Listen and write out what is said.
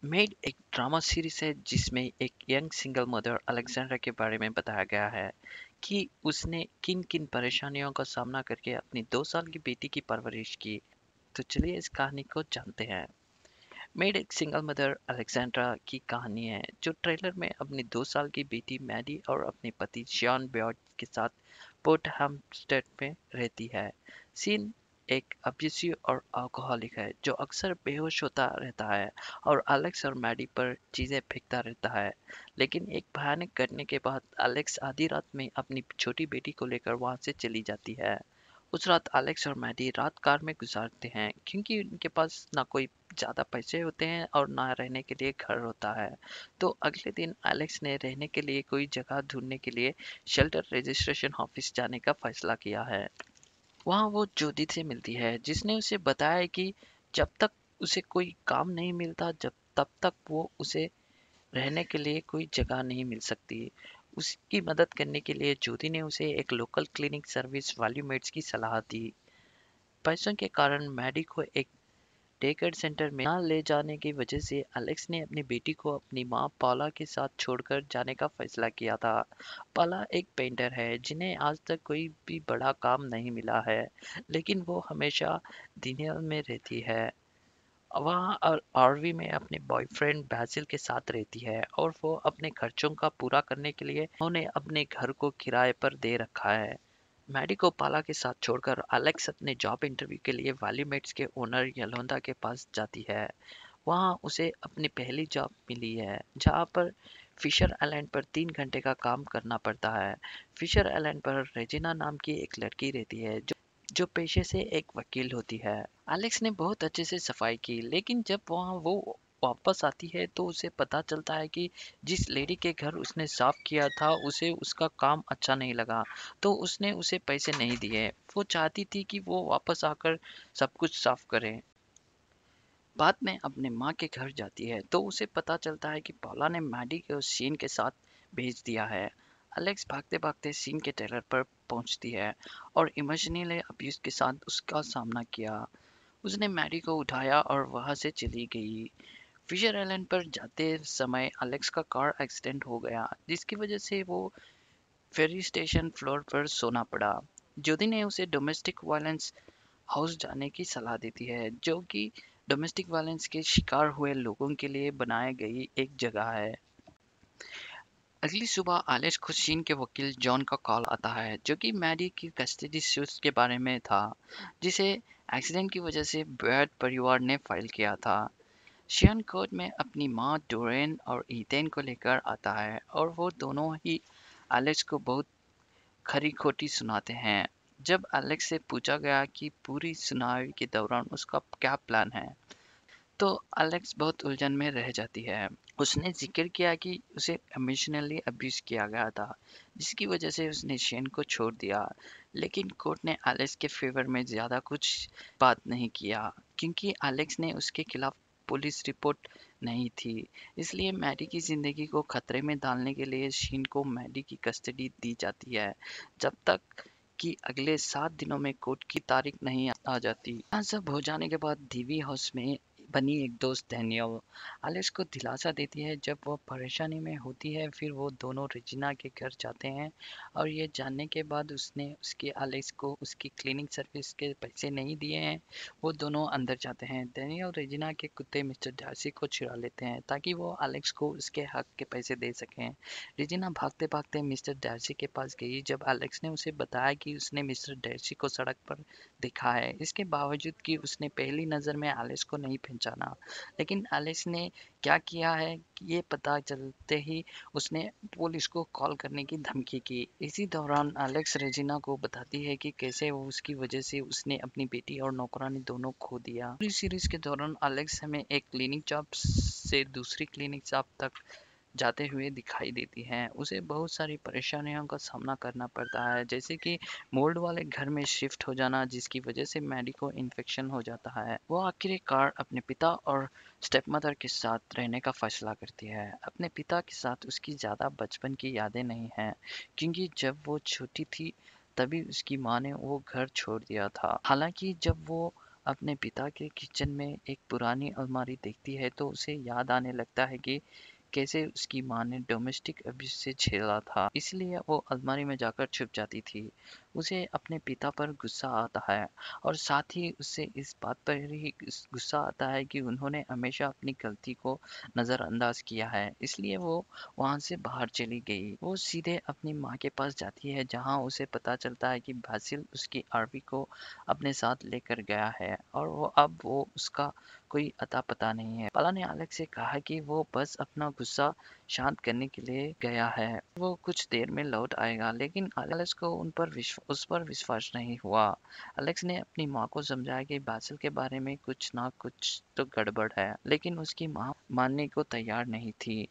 Made एक drama series है जिसमें एक यंग सिंगल मदर अलेक्जेंड्रा के बारे में बताया गया है कि उसने किन किन परेशानियों का सामना करके अपनी 2 साल की बेटी की परवरिश की। तो चलिए इस कहानी को जानते हैं। मेड एक सिंगल मदर अलेक्जेंड्रा की कहानी है जो ट्रेलर में अपनी 2 साल की बेटी मैडी और अपने पति शियान ब्यॉट के साथ पोर्ट हेम्पस्टेड में रहती है। सीन एक अब्यूसिव और अल्कोहलिक है जो अक्सर बेहोश होता रहता है और एलेक्स और मैडी पर चीजें फेंकता रहता है। लेकिन एक भयानक घटने के बाद एलेक्स आधी रात में अपनी छोटी बेटी को लेकर वहां से चली जाती है। उस रात एलेक्स और मैडी रात कार में गुजारते हैं क्योंकि उनके पास ना कोई ज़्यादा पैसे होते हैं और ना रहने के लिए घर होता है। तो अगले दिन एलेक्स ने रहने के लिए कोई जगह ढूंढने के लिए शेल्टर रजिस्ट्रेशन ऑफिस जाने का फैसला किया है। वहाँ वो ज्योति से मिलती है जिसने उसे बताया है कि जब तक उसे कोई काम नहीं मिलता जब तब तक वो उसे रहने के लिए कोई जगह नहीं मिल सकती। उसकी मदद करने के लिए ज्योति ने उसे एक लोकल क्लीनिक सर्विस वॉल्यूमेट्स की सलाह दी। पैसों के कारण मैडी को एक डे केयर सेंटर में ना ले जाने की वजह से एलेक्स ने अपनी बेटी को अपनी माँ पाला के साथ छोड़कर जाने का फैसला किया था। पाला एक पेंटर है जिन्हें आज तक कोई भी बड़ा काम नहीं मिला है, लेकिन वो हमेशा दिनियल में रहती है। वहाँ और आरवी में अपने बॉयफ्रेंड बैसिल के साथ रहती है और वो अपने खर्चों का पूरा करने के लिए उन्होंने अपने घर को किराए पर दे रखा है। मैडी को पाला के साथ छोड़कर एलेक्स अपने जॉब इंटरव्यू के लिए वैल्यूमेट्स के ओनर यलोंदा के पास जाती है। वहाँ उसे अपनी पहली जॉब मिली है जहाँ पर फिशर आइलैंड पर 3 घंटे का काम करना पड़ता है। फिशर आइलैंड पर रेजिना नाम की एक लड़की रहती है जो पेशे से एक वकील होती है। एलेक्स ने बहुत अच्छे से सफाई की, लेकिन जब वहाँ वो वापस आती है तो उसे पता चलता है कि जिस लेडी के घर उसने साफ किया था उसे उसका काम अच्छा नहीं लगा, तो उसने उसे पैसे नहीं दिए। वो चाहती थी कि वो वापस आकर सब कुछ साफ करे। बाद में अपने माँ के घर जाती है तो उसे पता चलता है कि पॉला ने मैडी को सीन के साथ भेज दिया है। एलेक्स भागते भागते सीन के टेलर पर पहुंचती है और इमोशनली अब्यूज के साथ उसका सामना किया। उसने मैडी को उठाया और वहां से चली गई। फिशर आइलैंड पर जाते समय एलेक्स का कार एक्सीडेंट हो गया जिसकी वजह से वो फेरी स्टेशन फ्लोर पर सोना पड़ा। ज्योति ने उसे डोमेस्टिक वायलेंस हाउस जाने की सलाह देती है जो कि डोमेस्टिक वायलेंस के शिकार हुए लोगों के लिए बनाई गई एक जगह है। अगली सुबह एलेक्स को शीन के वकील जॉन का कॉल आता है जो कि मैडी की कस्टडी सूट्स के बारे में था जिसे एक्सीडेंट की वजह से बर्ड परिवार ने फाइल किया था। शियन कोर्ट में अपनी माँ डोरेन और ईथेन को लेकर आता है और वो दोनों ही एलेक्स को बहुत खरी खोटी सुनाते हैं। जब एलेक्स से पूछा गया कि पूरी सुनाई के दौरान उसका क्या प्लान है तो एलेक्स बहुत उलझन में रह जाती है। उसने जिक्र किया कि उसे इमोशनली अब्यूज किया गया था जिसकी वजह से उसने शेन को छोड़ दिया, लेकिन कोर्ट ने एलेक्स के फेवर में ज़्यादा कुछ बात नहीं किया क्योंकि एलेक्स ने उसके खिलाफ पुलिस रिपोर्ट नहीं थी। इसलिए मैडी की ज़िंदगी को खतरे में डालने के लिए शीन को मैडी की कस्टडी दी जाती है जब तक कि अगले 7 दिनों में कोर्ट की तारीख नहीं आ जाती। यहाँ सब हो जाने के बाद डीवी हाउस में बनी एक दोस्त डैनियल एलिस को दिलासा देती है जब वह परेशानी में होती है। फिर वो दोनों रेजिना के घर जाते हैं और ये जानने के बाद उसने उसके एलिस को उसकी क्लीनिंग सर्विस के पैसे नहीं दिए हैं। वो दोनों अंदर जाते हैं। डैनियल रेजिना के कुत्ते मिस्टर डार्सी को चुरा लेते हैं ताकि वो एलेक्स को उसके हक के पैसे दे सकें। रेजिना भागते भागते मिस्टर डार्सी के पास गई जब एलेक्स ने उसे बताया कि उसने मिस्टर डार्सी को सड़क पर देखा है। इसके बावजूद कि उसने पहली नज़र में एलिस को नहीं पहचाना, लेकिन एलिस ने क्या किया है ये पता चलते ही उसने पुलिस को कॉल करने की धमकी की। इसी दौरान एलेक्स रेजिना को बताती है कि कैसे वो उसकी वजह से उसने अपनी बेटी और नौकरानी दोनों खो दिया। पूरी सीरीज के दौरान एलेक्स हमें एक क्लिनिक जॉब से दूसरी क्लिनिक जॉब तक जाते हुए दिखाई देती हैं। उसे बहुत सारी परेशानियों का सामना करना पड़ता है जैसे कि मोल्ड वाले घर में शिफ्ट हो जाना जिसकी वजह से मैडी को इन्फेक्शन हो जाता है। वो आखिरकार अपने पिता और स्टेपमदर के साथ रहने का फैसला करती है। अपने पिता के साथ उसकी ज़्यादा बचपन की यादें नहीं हैं क्योंकि जब वो छोटी थी तभी उसकी माँ ने वो घर छोड़ दिया था। हालांकि जब वो अपने पिता के किचन में एक पुरानी अलमारी देखती है तो उसे याद आने लगता है कि कैसे उसकी माँ ने डोमेस्टिक अब्यूज से झेला था, इसलिए वो अलमारी में जाकर छुप जाती थी। उसे अपने पिता पर गुस्सा आता है और साथ ही उसे इस बात पर ही गुस्सा आता है कि उन्होंने हमेशा अपनी गलती को नज़रअंदाज किया है, इसलिए वो वहाँ से बाहर चली गई। वो सीधे अपनी माँ के पास जाती है जहाँ उसे पता चलता है कि बासिल उसकी आरवी को अपने साथ लेकर गया है और वो उसका कोई अता पता नहीं है। पाला ने एलेक्स से कहा कि वो बस अपना गुस्सा शांत करने के लिए गया है, वो कुछ देर में लौट आएगा, लेकिन एलेक्स को उस पर विश्वास नहीं हुआ। एलेक्स ने अपनी माँ को समझाया कि बासिल के बारे में कुछ ना कुछ तो गड़बड़ है, लेकिन उसकी माँ मानने को तैयार नहीं थी।